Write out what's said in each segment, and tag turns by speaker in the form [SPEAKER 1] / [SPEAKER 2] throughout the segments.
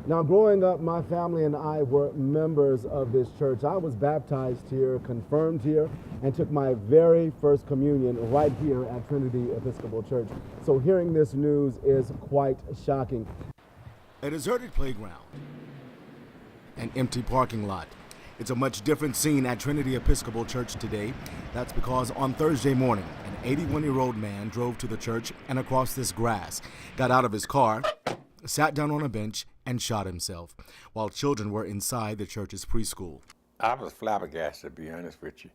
[SPEAKER 1] Now, growing up, my family and I were members of this church. I was baptized here, confirmed here, and took my very first communion right here at Trinity Episcopal Church. So hearing this news is quite shocking.
[SPEAKER 2] A deserted playground, an empty parking lot. It's a much different scene at Trinity Episcopal Church today. That's because on Thursday morning, an 81-year-old man drove to the church and across this grass, got out of his car, sat down on a bench, and shot himself, while children were inside the church's preschool.
[SPEAKER 3] I was flabbergasted, to be honest with you.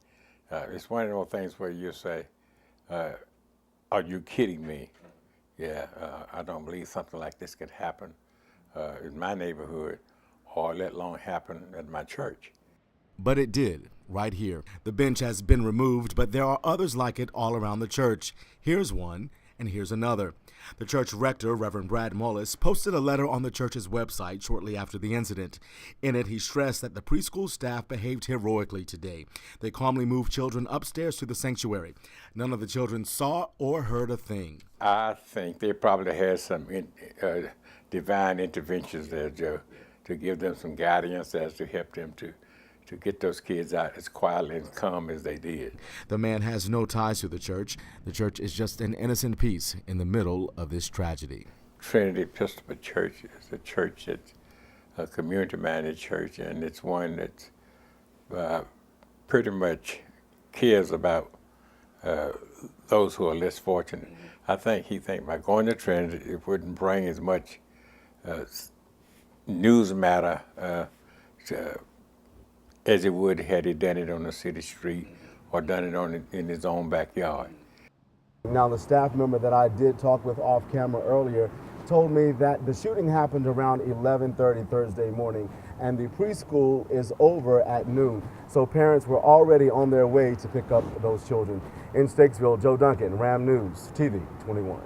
[SPEAKER 3] It's one of those things where you say, are you kidding me? Yeah, I don't believe something like this could happen in my neighborhood or let alone happen at my church.
[SPEAKER 2] But it did, right here. The bench has been removed, but there are others like it all around the church. Here's one, and here's another. The church rector, Reverend Brad Mullis, posted a letter on the church's website shortly after the incident. In it, he stressed that the preschool staff behaved heroically today. They calmly moved children upstairs to the sanctuary. None of the children saw or heard a thing.
[SPEAKER 3] I think they probably had some divine interventions there, Joe, to give them some guidance as to help them to get those kids out as quietly and calm as they did.
[SPEAKER 2] The man has no ties to the church. The church is just an innocent piece in the middle of this tragedy.
[SPEAKER 3] Trinity Episcopal Church is a church that's a community-minded church, and it's one that pretty much cares about those who are less fortunate. I think he thinks by going to Trinity, it wouldn't bring as much news matter as it would had he done it on the city street or done it in his own backyard.
[SPEAKER 1] Now, the staff member that I did talk with off camera earlier told me that the shooting happened around 11:30 Thursday morning, and the preschool is over at noon. So parents were already on their way to pick up those children. In Statesville, Joe Duncan, Ram News, TV 21.